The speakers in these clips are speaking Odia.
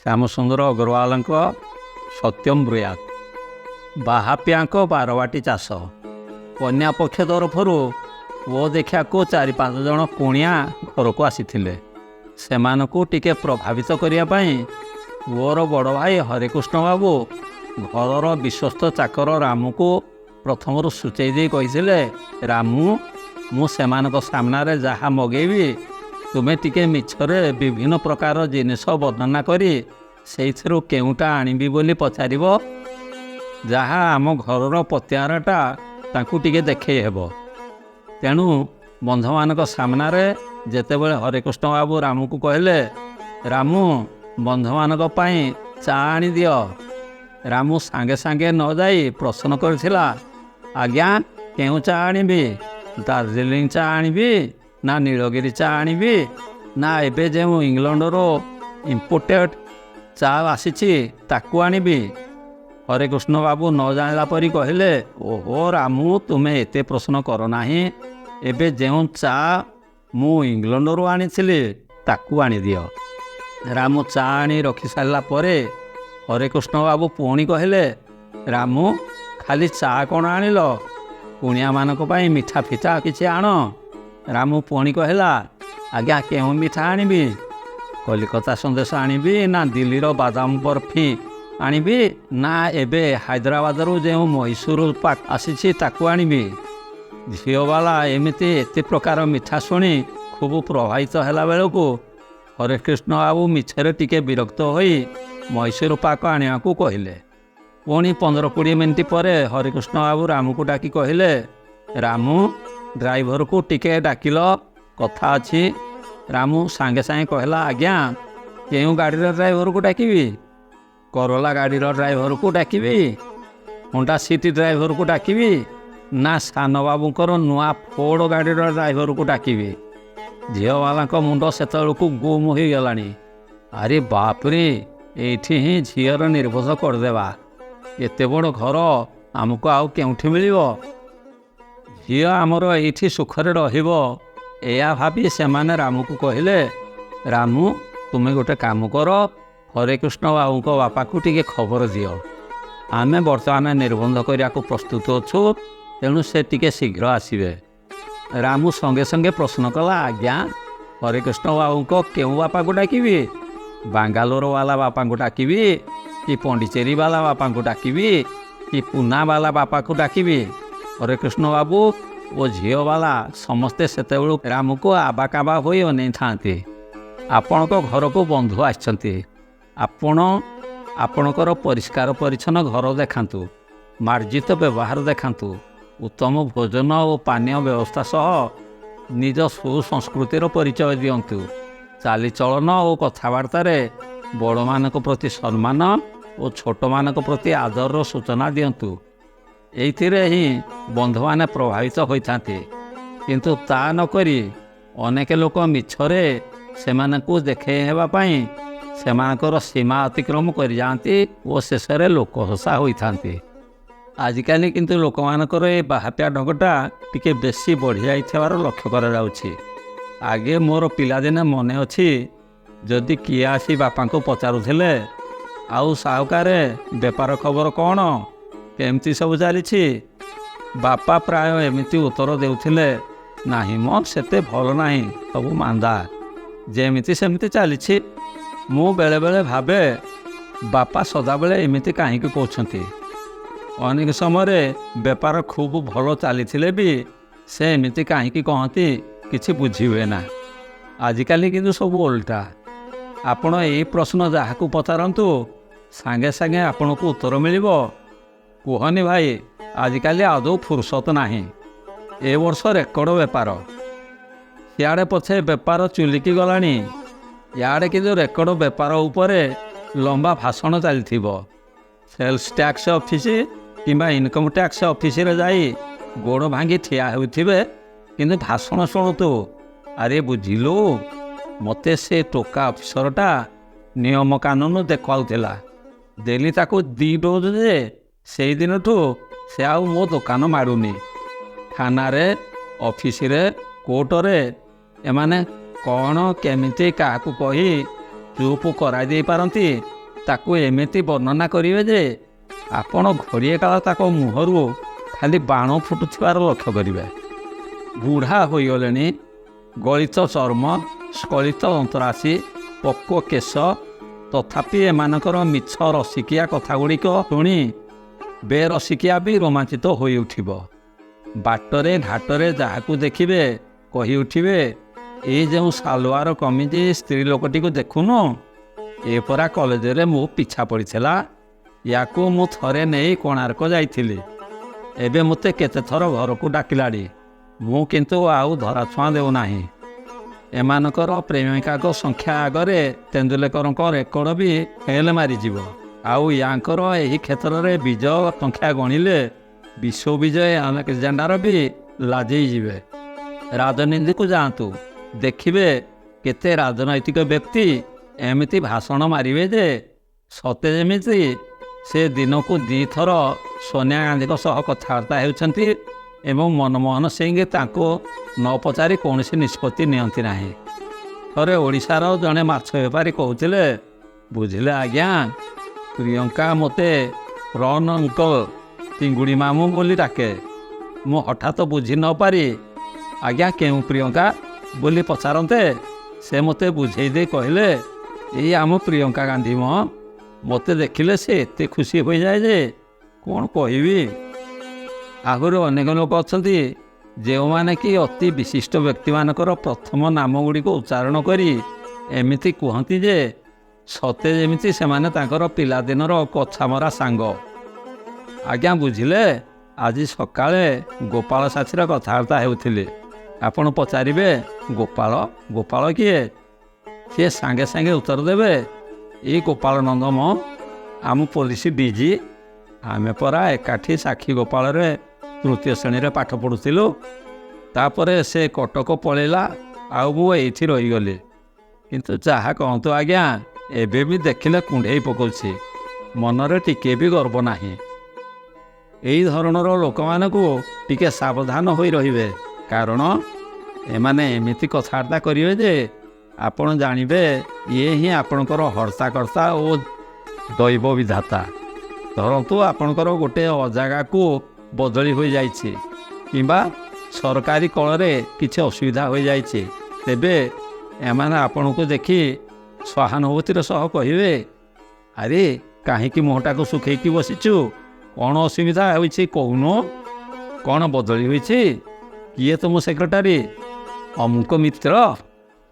ଶ୍ୟାମସୁନ୍ଦର ଅଗ୍ରୱାଲଙ୍କ ସତ୍ୟମ ବ୍ରୁୟାତ। ବାହାପିଆଙ୍କ ବାରବାଟୀ ଚାଷ। କନ୍ୟା ପକ୍ଷ ତରଫରୁ ପୁଅ ଦେଖିବାକୁ 4-5 ଜଣ କୁଣିଆ ଘରକୁ ଆସିଥିଲେ। ସେମାନଙ୍କୁ ଟିକେ ପ୍ରଭାବିତ କରିବା ପାଇଁ ପୁଅର ବଡ଼ ଭାଇ ହରେକୃଷ୍ଣ ବାବୁ ଘରର ବିଶ୍ୱସ୍ତ ଚାକର ରାମୁକୁ ପ୍ରଥମରୁ ସୂଚେଇ ଦେଇ କହିଥିଲେ, ରାମୁ, ମୁଁ ସେମାନଙ୍କ ସାମ୍ନାରେ ଯାହା ମଗେଇବି ତୁମେ ଟିକେ ମିଛରେ ବିଭିନ୍ନ ପ୍ରକାର ଜିନିଷ ବର୍ଣ୍ଣନା କରି ସେଇଥିରୁ କେଉଁଟା ଆଣିବି ବୋଲି ପଚାରିବ। ଯାହା ଆମ ଘରର ପତିଆରାଟା ତାଙ୍କୁ ଟିକେ ଦେଖେଇ ହେବ। ତେଣୁ ବନ୍ଧୁମାନଙ୍କ ସାମ୍ନାରେ ଯେତେବେଳେ ହରେକୃଷ୍ଣ ବାବୁ ରାମୁକୁ କହିଲେ, ରାମୁ, ବନ୍ଧୁମାନଙ୍କ ପାଇଁ ଚା ଆଣିଦିଅ, ରାମୁ ସାଙ୍ଗେ ସାଙ୍ଗେ ନ ଯାଇ ପ୍ରଶ୍ନ କରିଥିଲା, ଆଜ୍ଞା, କେଉଁ ଚା ଆଣିବି? ଦାର୍ଜିଲିଂ ଚା ଆଣିବି ନା ନୀଳଗିରି ଚା ଆଣିବି ନା ଏବେ ଯେଉଁ ଇଂଲଣ୍ଡରୁ ଇମ୍ପୋର୍ଟେଡ଼ ଚା ଆସିଛି ତାକୁ ଆଣିବି? ହରେକୃଷ୍ଣ ବାବୁ ନ ଜାଣିଲା ପରି କହିଲେ, ଓହୋ ରାମୁ, ତୁମେ ଏତେ ପ୍ରଶ୍ନ କର ନାହିଁ। ଏବେ ଯେଉଁ ଚା ମୁଁ ଇଂଲଣ୍ଡରୁ ଆଣିଥିଲି ତାକୁ ଆଣିଦିଅ। ରାମୁ ଚା ଆଣି ରଖିସାରିଲା ପରେ ହରେକୃଷ୍ଣ ବାବୁ ପୁଣି କହିଲେ, ରାମୁ, ଖାଲି ଚା କ'ଣ ଆଣିଲ? କୁଣିଆମାନଙ୍କ ପାଇଁ ମିଠା ଫିଠା କିଛି ଆଣ। ରାମୁ ପୁଣି କହିଲା, ଆଜ୍ଞା, କେଉଁ ମିଠା ଆଣିବି? କଲିକତା ସନ୍ଦେଶ ଆଣିବି ନା ଦିଲ୍ଲୀର ବାଦାମ ବର୍ଫି ଆଣିବି ନା ଏବେ ହାଇଦ୍ରାବାଦରୁ ଯେଉଁ ମହୀଶୂର ପାକ ଆସିଛି ତାକୁ ଆଣିବି? ଝିଅବାଲା ଏମିତି ଏତେ ପ୍ରକାର ମିଠା ଶୁଣି ଖୁବ୍ ପ୍ରଭାବିତ ହେଲା ବେଳକୁ ହରେକୃଷ୍ଣ ବାବୁ ମିଛରେ ଟିକେ ବିରକ୍ତ ହୋଇ ମହୀଶୂର ପାକ ଆଣିବାକୁ କହିଲେ। ପୁଣି 15-20 ମିନିଟ୍ ପରେ ହରେକୃଷ୍ଣ ବାବୁ ରାମୁକୁ ଡାକି କହିଲେ, ରାମୁ, ଡ୍ରାଇଭରକୁ ଟିକେ ଡାକିଲ, କଥା ଅଛି। ରାମୁ ସାଙ୍ଗେ ସାଙ୍ଗେ କହିଲା, ଆଜ୍ଞା, କେଉଁ ଗାଡ଼ିର ଡ୍ରାଇଭରକୁ ଡାକିବି? କରୋଲା ଗାଡ଼ିର ଡ୍ରାଇଭରକୁ ଡାକିବି? ହୋଣ୍ଡା ସିଟି ଡ୍ରାଇଭରକୁ ଡାକିବି ନା ସାନ ବାବୁଙ୍କର ନୂଆ ଫୋର୍ଡ଼ ଗାଡ଼ିର ଡ୍ରାଇଭରକୁ ଡାକିବି? ଝିଅବାଲାଙ୍କ ମୁଣ୍ଡ ସେତେବେଳକୁ ଗୁମ୍ ହୋଇଗଲାଣି। ଆରେ ବାପରେ, ଏଇଠି ହିଁ ଝିଅର ନିର୍ବୋଧ କରିଦେବା। ଏତେ ବଡ଼ ଘର ଆମକୁ ଆଉ କେଉଁଠି ମିଳିବ? ଝିଅ ଆମର ଏଇଠି ସୁଖରେ ରହିବ, ଏୟା ଭାବି ସେମାନେ ରାମୁକୁ କହିଲେ, ରାମୁ, ତୁମେ ଗୋଟେ କାମ କର, ହରେକୃଷ୍ଣ ବାବୁଙ୍କ ବାପାକୁ ଟିକେ ଖବର ଦିଅ। ଆମେ ବର୍ତ୍ତମାନ ନିର୍ବନ୍ଧ କରିବାକୁ ପ୍ରସ୍ତୁତ ଅଛୁ, ତେଣୁ ସେ ଟିକେ ଶୀଘ୍ର ଆସିବେ। ରାମୁ ସଙ୍ଗେ ସଙ୍ଗେ ପ୍ରଶ୍ନ କଲା, ଆଜ୍ଞା, ହରେକୃଷ୍ଣ ବାବୁଙ୍କ କେଉଁ ବାପାକୁ ଡାକିବି? ବାଙ୍ଗାଲୋର ବାଲା ବାପାଙ୍କୁ ଡାକିବି କି ପଣ୍ଡିଚେରୀ ବାଲା ବାପାଙ୍କୁ ଡାକିବି କି ପୁନା ବାଲା ବାପାକୁ ଡାକିବି? ହରେକୃଷ୍ଣ ବାବୁ ଓ ଝିଅବାଲା ସମସ୍ତେ ସେତେବେଳୁ ରାମୁକୁ ଆବାକାବା ହୋଇ ଅନେଇଥାନ୍ତି। ଆପଣଙ୍କ ଘରକୁ ବନ୍ଧୁ ଆସିଛନ୍ତି। ଆପଣ ଆପଣଙ୍କର ପରିଷ୍କାର ପରିଚ୍ଛନ୍ନ ଘର ଦେଖାନ୍ତୁ, ମାର୍ଜିତ ବ୍ୟବହାର ଦେଖାନ୍ତୁ, ଉତ୍ତମ ଭୋଜନ ଓ ପାନୀୟ ବ୍ୟବସ୍ଥା ସହ ନିଜ ସୁସଂସ୍କୃତିର ପରିଚୟ ଦିଅନ୍ତୁ। ଚାଲିଚଳନ ଓ କଥାବାର୍ତ୍ତାରେ ବଡ଼ମାନଙ୍କ ପ୍ରତି ସମ୍ମାନ ଓ ଛୋଟମାନଙ୍କ ପ୍ରତି ଆଦରର ସୂଚନା ଦିଅନ୍ତୁ। ଏଇଥିରେ ହିଁ ବନ୍ଧୁମାନେ ପ୍ରଭାବିତ ହୋଇଥାନ୍ତି। କିନ୍ତୁ ତା ନକରି ଅନେକ ଲୋକ ମିଛରେ ସେମାନଙ୍କୁ ଦେଖେଇ ହେବା ପାଇଁ ସେମାନଙ୍କର ସୀମା ଅତିକ୍ରମ କରିଯାଆନ୍ତି ଓ ଶେଷରେ ଲୋକହସା ହୋଇଥାନ୍ତି। ଆଜିକାଲି କିନ୍ତୁ ଲୋକମାନଙ୍କର ଏ ବାହାପିଆ ଢଙ୍ଗଟା ଟିକେ ବେଶୀ ବଢ଼ିଯାଇଥିବାର ଲକ୍ଷ୍ୟ କରାଯାଉଛି। ଆଗେ ମୋର ପିଲାଦିନେ ମନେ ଅଛି, ଯଦି କିଏ ଆସି ବାପାଙ୍କୁ ପଚାରୁଥିଲେ, ଆଉ ସାହୁକାରେ ବେପାର ଖବର କ'ଣ, କେମିତି ସବୁ ଚାଲିଛି, ବାପା ପ୍ରାୟ ଏମିତି ଉତ୍ତର ଦେଉଥିଲେ, ନାହିଁ ମ, ସେତେ ଭଲ ନାହିଁ, ସବୁ ମାନ୍ଦା, ଯେମିତି ସେମିତି ଚାଲିଛି। ମୁଁ ବେଳେବେଳେ ଭାବେ, ବାପା ସଦାବେଳେ ଏମିତି କାହିଁକି କହୁଛନ୍ତି? ଅନେକ ସମୟରେ ବେପାର ଖୁବ୍ ଭଲ ଚାଲିଥିଲେ ବି ସେ ଏମିତି କାହିଁକି କହନ୍ତି, କିଛି ବୁଝିହୁଏ ନା। ଆଜିକାଲି କିନ୍ତୁ ସବୁ ଓଲଟା। ଆପଣ ଏଇ ପ୍ରଶ୍ନ ଯାହାକୁ ପଚାରନ୍ତୁ, ସାଙ୍ଗେ ସାଙ୍ଗେ ଆପଣଙ୍କୁ ଉତ୍ତର ମିଳିବ। କୁହନି ଭାଇ, ଆଜିକାଲି ଆଦୌ ଫୁର୍ସତ ନାହିଁ। ଏ ବର୍ଷ ରେକର୍ଡ଼ ବେପାର। ସିଆଡ଼େ ପଛେ ବେପାର ଚୁଲିକି ଗଲାଣି, ଇଆଡ଼େ କିନ୍ତୁ ରେକର୍ଡ଼ ବେପାର ଉପରେ ଲମ୍ବା ଭାଷଣ ଚାଲିଥିବ। ସେଲ୍ସ ଟ୍ୟାକ୍ସ ଅଫିସ କିମ୍ବା ଇନକମ୍ ଟ୍ୟାକ୍ସ ଅଫିସରେ ଯାଇ ଗୋଡ଼ ଭାଙ୍ଗି ଠିଆ ହେଉଥିବେ, କିନ୍ତୁ ଭାଷଣ ଶୁଣୁତୁ, ଆରେ ବୁଝିଲୁ, ମୋତେ ସେ ଟୋକା ଅଫିସରଟା ନିୟମ କାନୁନ ଦେଖାଉଥିଲା, ଦେଲି ତାକୁ 2 ଡୋଜ୍ ଯେ ସେଇଦିନଠୁ ସେ ଆଉ ମୋ ଦୋକାନ ମାଡ଼ୁନି। ଥାନାରେ, ଅଫିସରେ, କୋର୍ଟରେ ଏମାନେ କ'ଣ କେମିତି କାହାକୁ କହି ଚୁପ୍ କରାଇ ଦେଇପାରନ୍ତି ତାକୁ ଏମିତି ବର୍ଣ୍ଣନା କରିବେ ଯେ ଆପଣ ଘଡ଼ିଏ କାଳ ତାଙ୍କ ମୁହଁରୁ ଖାଲି ବାଣ ଫୁଟୁଥିବାର ଲକ୍ଷ୍ୟ କରିବେ। ବୁଢ଼ା ହୋଇଗଲେଣି, ଗଳିତ ଚର୍ମ, ସ୍କଳିତ ଅନ୍ତରାଶି, ପକ୍ୱ କେଶ, ତଥାପି ଏମାନଙ୍କର ମିଛ ରସିକିଆ କଥାଗୁଡ଼ିକ ଶୁଣି ବେରସିକିଆ ବି ରୋମାଞ୍ଚିତ ହୋଇଉଠିବ। ବାଟରେ ଘାଟରେ ଯାହାକୁ ଦେଖିବେ କହିଉଠିବେ, ଏଇ ଯେଉଁ ସାଲୁଆର କମିଜି ସ୍ତ୍ରୀ ଲୋକଟିକୁ ଦେଖୁନୁ, ଏ ପରା କଲେଜରେ ମୁଁ ପିଛା ପଡ଼ିଥିଲା। ୟାକୁ ମୁଁ ଥରେ ନେଇ କୋଣାର୍କ ଯାଇଥିଲି। ଏବେ ମୋତେ କେତେଥର ଘରକୁ ଡାକିଲାଣି, ମୁଁ କିନ୍ତୁ ଆଉ ଧରାଛୁଆଁ ଦେଉନାହିଁ। ଏମାନଙ୍କର ପ୍ରେମିକାଙ୍କ ସଂଖ୍ୟା ଆଗରେ ତେନ୍ଦୁଲେକରଙ୍କ ରେକର୍ଡ଼ ବି ଫେଲ୍ ମାରିଯିବ। ଆଉ ୟାଙ୍କର ଏହି କ୍ଷେତ୍ରରେ ବିଜୟ ସଂଖ୍ୟା ଗଣିଲେ ବିଶ୍ୱବିଜୟ ଆଲେକ୍ଜାଣ୍ଡାର ବି ଲାଜେଇଯିବେ। ରାଜନୀତିକୁ ଯାଆନ୍ତୁ, ଦେଖିବେ କେତେ ରାଜନୈତିକ ବ୍ୟକ୍ତି ଏମିତି ଭାଷଣ ମାରିବେ ଯେ ସତେ ଯେମିତି ସେ ଦିନକୁ 2 ଥର ସୋନିଆ ଗାନ୍ଧୀଙ୍କ ସହ କଥାବାର୍ତ୍ତା ହେଉଛନ୍ତି ଏବଂ ମନମୋହନ ସିଂ ତାଙ୍କୁ ନ ପଚାରି କୌଣସି ନିଷ୍ପତ୍ତି ନିଅନ୍ତି ନାହିଁ। ଥରେ ଓଡ଼ିଶାର ଜଣେ ମାଛ ବେପାରୀ କହୁଥିଲେ, ବୁଝିଲେ ଆଜ୍ଞା, ପ୍ରିୟଙ୍କା ମୋତେ ରନ୍ ଅଙ୍କଲ, ଚିଙ୍ଗୁଡ଼ି ମାମୁଁ ବୋଲି ଡାକେ। ମୁଁ ହଠାତ୍ ବୁଝି ନ ପାରି ଆଜ୍ଞା କେଉଁ ପ୍ରିୟଙ୍କା ବୋଲି ପଚାରନ୍ତେ ସେ ମୋତେ ବୁଝେଇ ଦେଇ କହିଲେ, ଏଇ ଆମ ପ୍ରିୟଙ୍କା ଗାନ୍ଧୀ ମ। ମୋତେ ଦେଖିଲେ ସେ ଏତେ ଖୁସି ହୋଇଯାଏ ଯେ କ'ଣ କହିବି। ଆହୁରି ଅନେକ ଲୋକ ଅଛନ୍ତି ଯେଉଁମାନେ କି ଅତି ବିଶିଷ୍ଟ ବ୍ୟକ୍ତିମାନଙ୍କର ପ୍ରଥମ ନାମ ଗୁଡ଼ିକୁ ଉଚ୍ଚାରଣ କରି ଏମିତି କୁହନ୍ତି ଯେ ସତେ ଯେମିତି ସେମାନେ ତାଙ୍କର ପିଲାଦିନର କଛାମରା ସାଙ୍ଗ। ଆଜ୍ଞା ବୁଝିଲେ, ଆଜି ସକାଳେ ଗୋପାଳ ସାଥିର କଥାବାର୍ତ୍ତା ହେଉଥିଲେ। ଆପଣ ପଚାରିବେ, ଗୋପାଳ ଗୋପାଳ କିଏ? ସିଏ ସାଙ୍ଗେ ସାଙ୍ଗେ ଉତ୍ତର ଦେବେ, ଏଇ ଗୋପାଳ ନନ୍ଦ ମ, ଆମ ପୋଲିସ ଡିଜି। ଆମେ ପରା ଏକାଠି ସାକ୍ଷୀ ଗୋପାଳରେ 3ୟ ଶ୍ରେଣୀରେ ପାଠ ପଢ଼ୁଥିଲୁ। ତାପରେ ସେ କଟକ ପଳେଇଲା, ଆଉ ମୁଁ ଏଇଠି ରହିଗଲି। କିନ୍ତୁ ଯାହା କହନ୍ତୁ ଆଜ୍ଞା, ଏବେ ବି ଦେଖିଲେ କୁଣ୍ଢେଇ ପକାଉଛି, ମନରେ ଟିକିଏ ବି ଗର୍ବ ନାହିଁ। ଏହି ଧରଣର ଲୋକମାନଙ୍କୁ ଟିକେ ସାବଧାନ ହୋଇ ରହିବେ, କାରଣ ଏମାନେ ଏମିତି କଥାବାର୍ତ୍ତା କରିବେ ଯେ ଆପଣ ଜାଣିବେ ଇଏ ହିଁ ଆପଣଙ୍କର ହର୍ତ୍ତାକର୍ତ୍ତା ଓ ଦୈବ ବିଧାତା। ଧରନ୍ତୁ ଆପଣଙ୍କର ଗୋଟେ ଅଜାଗାକୁ ବଦଳି ହୋଇଯାଇଛି କିମ୍ବା ସରକାରୀ କଳରେ କିଛି ଅସୁବିଧା ହୋଇଯାଇଛି, ତେବେ ଏମାନେ ଆପଣଙ୍କୁ ଦେଖି ସହାନୁଭୂତିର ସହ କହିବେ, ଆରେ କାହିଁକି ମୁହଁଟାକୁ ଶୁଖେଇକି ବସିଛୁ, କ'ଣ ଅସୁବିଧା ହୋଇଛି କହୁନୁ, କ'ଣ ବଦଳି ହୋଇଛି, କିଏ ତୁମ ସେକ୍ରେଟାରୀ, ଅମୁକ ମିତ୍ର?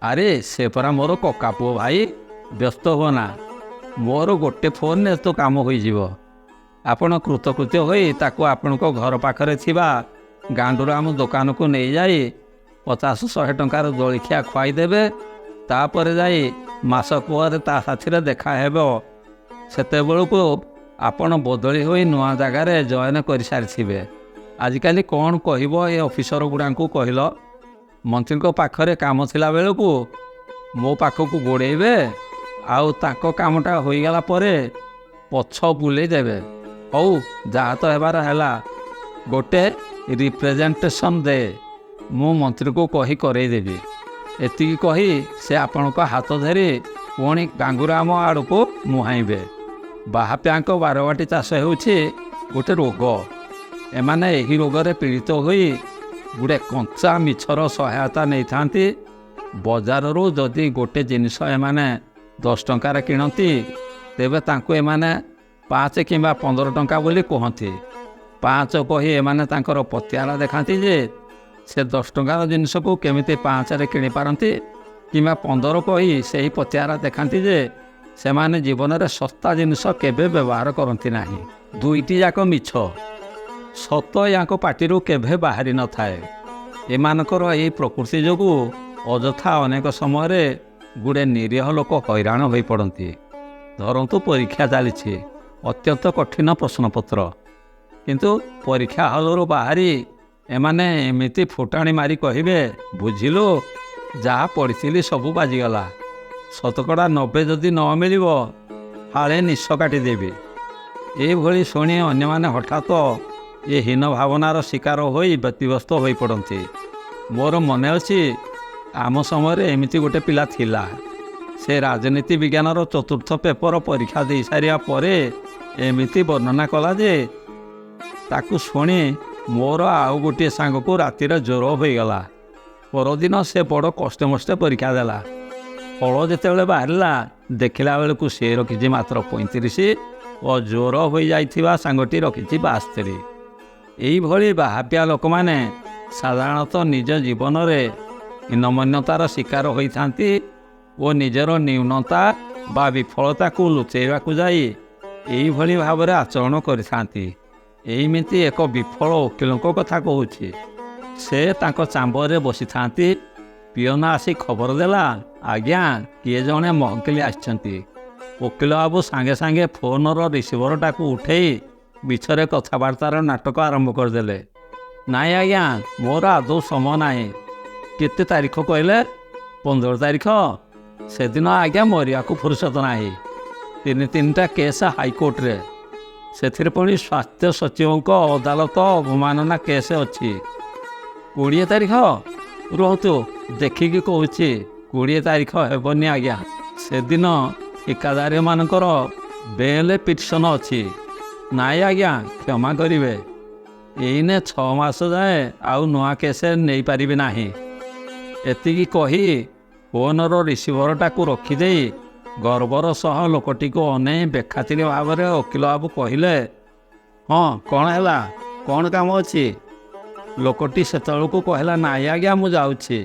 ଆରେ ସେ ପରା ମୋର କକା ପୁଅ ଭାଇ, ବ୍ୟସ୍ତ ହୁଅନା, ମୋର ଗୋଟେ ଫୋନ୍ରେ ତ କାମ ହୋଇଯିବ। ଆପଣ କୃତକୃତ୍ୟ ହୋଇ ତାକୁ ଆପଣଙ୍କ ଘର ପାଖରେ ଥିବା ଗାଣ୍ଡୁରାମ ଦୋକାନକୁ ନେଇଯାଇ 50-100 ଟଙ୍କାର ଜଳଖିଆ ଖୁଆଇଦେବେ। ତାପରେ ଯାଇ ମାସ ପରେ ତା ସାଥିରେ ଦେଖା ହେବ। ସେତେବେଳକୁ ଆପଣ ବଦଳି ହୋଇ ନୂଆ ଜାଗାରେ ଜଏନ୍ କରିସାରିଥିବେ। ଆଜିକାଲି କ'ଣ କହିବ ଏ ଅଫିସର ଗୁଡ଼ାଙ୍କୁ କହିଲ? ମନ୍ତ୍ରୀଙ୍କ ପାଖରେ କାମ ଥିଲା ବେଳକୁ ମୋ ପାଖକୁ ଗୋଡ଼େଇବେ, ଆଉ ତାଙ୍କ କାମଟା ହୋଇଗଲା ପରେ ପଛ ବୁଲେଇ ଦେବେ। ହଉ, ଯାହା ତ ହେବାର ହେଲା, ଗୋଟେ ରିପ୍ରେଜେଣ୍ଟେସନ୍ ଦେ, ମୁଁ ମନ୍ତ୍ରୀକୁ କହି କରେଇଦେବି। ଏତିକି କହି ସେ ଆପଣଙ୍କ ହାତ ଧରି ପୁଣି ଗାଙ୍ଗୁରାମ ଆଡ଼କୁ ମୁହାଁଇବେ। ବାହାପ୍ୟାଙ୍କ ବାରବାଟୀ ଚାଷ ହେଉଛି ଗୋଟେ ରୋଗ। ଏମାନେ ଏହି ରୋଗରେ ପୀଡ଼ିତ ହୋଇ ଗୋଟେ କଞ୍ଚା ମିଛର ସହାୟତା ନେଇଥାନ୍ତି। ବଜାରରୁ ଯଦି ଗୋଟେ ଜିନିଷ ଏମାନେ 10 ଟଙ୍କାରେ କିଣନ୍ତି, ତେବେ ତାଙ୍କୁ ଏମାନେ 5 କିମ୍ବା 15 ଟଙ୍କା ବୋଲି କୁହନ୍ତି। 5 କହି ଏମାନେ ତାଙ୍କର ପତିଆରା ଦେଖାନ୍ତି ଯେ ସେ 10 ଟଙ୍କାର ଜିନିଷକୁ କେମିତି 5ରେ କିଣିପାରନ୍ତି, କିମ୍ବା 15 କହି ସେହି ପତିଆରା ଦେଖାନ୍ତି ଯେ ସେମାନେ ଜୀବନରେ ଶସ୍ତା ଜିନିଷ କେବେ ବ୍ୟବହାର କରନ୍ତି ନାହିଁ। ଦୁଇଟି ଯାକ ମିଛ, ସତ ୟାଙ୍କ ପାଟିରୁ କେବେ ବାହାରି ନଥାଏ। ଏମାନଙ୍କର ଏହି ପ୍ରକୃତି ଯୋଗୁଁ ଅଯଥା ଅନେକ ସମୟରେ ଗୁଡ଼େ ନିରୀହ ଲୋକ ହଇରାଣ ହୋଇପଡ଼ନ୍ତି। ଧରନ୍ତୁ ପରୀକ୍ଷା ଚାଲିଛି, ଅତ୍ୟନ୍ତ କଠିନ ପ୍ରଶ୍ନପତ୍ର, କିନ୍ତୁ ପରୀକ୍ଷା ହଲରୁ ବାହାରି ଏମାନେ ଏମିତି ଫୁଟାଣି ମାରି କହିବେ, ବୁଝିଲୁ, ଯାହା ପଢ଼ିଥିଲି ସବୁ ବାଜିଗଲା, ଶତକଡ଼ା 90 ଯଦି ନ ମିଳିବ ହାଳେ ନିଶ କାଟିଦେବି। ଏଇଭଳି ଶୁଣି ଅନ୍ୟମାନେ ହଠାତ୍ ଏ ହୀନ ଭାବନାର ଶିକାର ହୋଇ ବ୍ୟତିବ୍ୟସ୍ତ ହୋଇପଡ଼ନ୍ତି। ମୋର ମନେ ଅଛି, ଆମ ସମୟରେ ଏମିତି ଗୋଟେ ପିଲା ଥିଲା। ସେ ରାଜନୀତି ବିଜ୍ଞାନର ଚତୁର୍ଥ ପେପର ପରୀକ୍ଷା ଦେଇସାରିବା ପରେ ଏମିତି ବର୍ଣ୍ଣନା କଲା ଯେ ତାକୁ ଶୁଣି ମୋର ଆଉ ଗୋଟିଏ ସାଙ୍ଗକୁ ରାତିରେ ଜ୍ୱର ହୋଇଗଲା। ପରଦିନ ସେ ବଡ଼ କଷ୍ଟେମଷ୍ଟେ ପରୀକ୍ଷା ଦେଲା। ଫଳ ଯେତେବେଳେ ବାହାରିଲା ଦେଖିଲା ବେଳକୁ ସେ ରଖିଛି ମାତ୍ର 35 ଓ ଜ୍ୱର ହୋଇଯାଇଥିବା ସାଙ୍ଗଟି ରଖିଛି 72। ଏଇଭଳି ବାହାପିଆ ଲୋକମାନେ ସାଧାରଣତଃ ନିଜ ଜୀବନରେ ହୀନମନ୍ୟତାର ଶିକାର ହୋଇଥାନ୍ତି ଓ ନିଜର ନ୍ୟୁନତା ବା ବିଫଳତାକୁ ଲୁଚେଇବାକୁ ଯାଇ ଏଇଭଳି ଭାବରେ ଆଚରଣ କରିଥାନ୍ତି। ଏମିତି ଏକ ବିଫଳ ଓକିଲଙ୍କ କଥା କହୁଛି। ସେ ତାଙ୍କ ଚାମ୍ବରରେ ବସିଥାନ୍ତି। ପିଅନ ଆସି ଖବର ଦେଲା, ଆଜ୍ଞା କିଏ ଜଣେ ମହକିଲ ଆସିଛନ୍ତି। ଓକିଲ ବାବୁ ସାଙ୍ଗେ ସାଙ୍ଗେ ଫୋନର ରିସିଭରଟାକୁ ଉଠେଇ ମିଛରେ କଥାବାର୍ତ୍ତାର ନାଟକ ଆରମ୍ଭ କରିଦେଲେ। ନାଇଁ ଆଜ୍ଞା, ମୋର ଆଦୌ ସମୟ ନାହିଁ। କେତେ ତାରିଖ କହିଲେ? 15 ତାରିଖ। ସେଦିନ ଆଜ୍ଞା ମରିବାକୁ ଫୁରୁସତ ନାହିଁ। 3ଟା କେସ୍ ହାଇକୋର୍ଟରେ, ସେଥିରେ ପୁଣି ସ୍ୱାସ୍ଥ୍ୟ ସଚିବଙ୍କ ଅଦାଲତ ଅବମାନନା କେସ୍ ଅଛି। 20 ତାରିଖ? ରୁହନ୍ତୁ ଦେଖିକି କହୁଛି। 20 ତାରିଖ ହେବନି ଆଜ୍ଞା, ସେଦିନ ଠିକାଦାରମାନଙ୍କର ବେଲ୍ ପିଟିସନ୍ ଅଛି। ନାଇଁ ଆଜ୍ଞା, କ୍ଷମା କରିବେ, ଏଇନେ 6 ମାସ ଯାଏଁ ଆଉ ନୂଆ କେସ୍ ନେଇପାରିବି ନାହିଁ। ଏତିକି କହି ଫୋନର ରିସିଭରଟାକୁ ରଖିଦେଇ ଗର୍ବର ସହ ଲୋକଟିକୁ ଅନେଇ ବେଖାତିର ଭାବରେ ଓକିଲ ବାବୁ କହିଲେ, ହଁ କ'ଣ ହେଲା, କ'ଣ କାମ ଅଛି? ଲୋକଟି ସେତେବେଳକୁ କହିଲା, ନାଇଁ ଆଜ୍ଞା ମୁଁ ଯାଉଛି,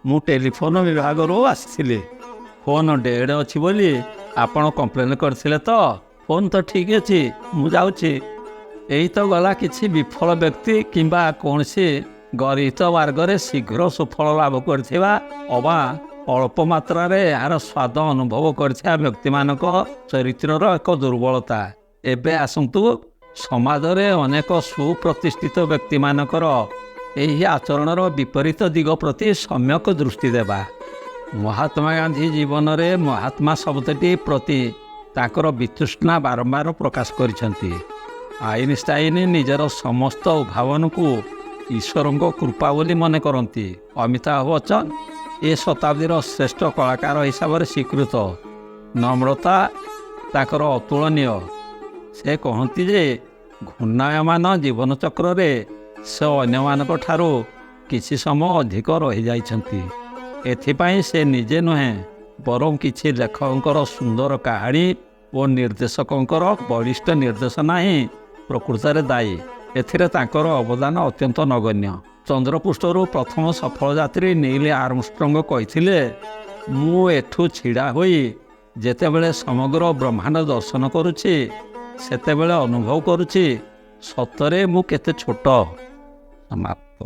ମୁଁ ଟେଲିଫୋନ ବିଭାଗରୁ ଆସିଥିଲି। ଫୋନ୍ ଡେଡ୍ ଅଛି ବୋଲି ଆପଣ କମ୍ପ୍ଲେନ୍ କରିଥିଲେ ତ? ଫୋନ୍ ତ ଠିକ୍ ଅଛି, ମୁଁ ଯାଉଛି। ଏଇ ତ ଗଲା କିଛି ବିଫଳ ବ୍ୟକ୍ତି କିମ୍ବା କୌଣସି ଗରିତ ମାର୍ଗରେ ଶୀଘ୍ର ସୁଫଳ ଲାଭ କରିଥିବା ଅବା ଅଳ୍ପ ମାତ୍ରାରେ ଏହାର ସ୍ୱାଦ ଅନୁଭବ କରିଥିବା ବ୍ୟକ୍ତିମାନଙ୍କ ଚରିତ୍ରର ଏକ ଦୁର୍ବଳତା। ଏବେ ଆସନ୍ତୁ ସମାଜରେ ଅନେକ ସୁପ୍ରତିଷ୍ଠିତ ବ୍ୟକ୍ତିମାନଙ୍କର ଏହି ଆଚରଣର ବିପରୀତ ଦିଗ ପ୍ରତି ସମ୍ୟକ ଦୃଷ୍ଟି ଦେବା। ମହାତ୍ମା ଗାନ୍ଧୀ ଜୀବନରେ ମହାତ୍ମା ଶବ୍ଦଟି ପ୍ରତି ତାଙ୍କର ବିତୃଷ୍ଣା ବାରମ୍ବାର ପ୍ରକାଶ କରିଛନ୍ତି। ଆଇନଷ୍ଟାଇନ ନିଜର ସମସ୍ତ ଉଦ୍ଭାବନକୁ ଈଶ୍ୱରଙ୍କ କୃପା ବୋଲି ମନେ କରନ୍ତି। ଅମିତାଭ ବଚ୍ଚନ ଏ ଶତାବ୍ଦୀର ଶ୍ରେଷ୍ଠ କଳାକାର ହିସାବରେ ସ୍ୱୀକୃତ। ନମ୍ରତା ତାଙ୍କର ଅତୁଳନୀୟ। ସେ କହନ୍ତି ଯେ ଘୂର୍ଣ୍ଣାୟମାନ ଜୀବନଚକ୍ରରେ ସେ ଅନ୍ୟମାନଙ୍କ ଠାରୁ କିଛି ସମୟ ଅଧିକ ରହିଯାଇଛନ୍ତି। ଏଥିପାଇଁ ସେ ନିଜେ ନୁହେଁ ବରଂ କିଛି ଲେଖକଙ୍କର ସୁନ୍ଦର କାହାଣୀ ଓ ନିର୍ଦ୍ଦେଶକଙ୍କର ବଳିଷ୍ଠ ନିର୍ଦ୍ଦେଶନା ହିଁ ପ୍ରକୃତରେ ଦାୟୀ। ଏଥିରେ ତାଙ୍କର ଅବଦାନ ଅତ୍ୟନ୍ତ ନଗଣ୍ୟ। ଚନ୍ଦ୍ରପୃଷ୍ଠରୁ ପ୍ରଥମ ସଫଳ ଯାତ୍ରୀ ନୀଲ ଆର୍ମଷ୍ଟ୍ରଙ୍ଗ କହିଥିଲେ, ମୁଁ ଏଠୁ ଛିଡ଼ା ହୋଇ ଯେତେବେଳେ ସମଗ୍ର ବ୍ରହ୍ମାଣ୍ଡ ଦର୍ଶନ କରୁଛି ସେତେବେଳେ ଅନୁଭବ କରୁଛି ସତରେ ମୁଁ କେତେ ଛୋଟ। ସମାପ୍ତ।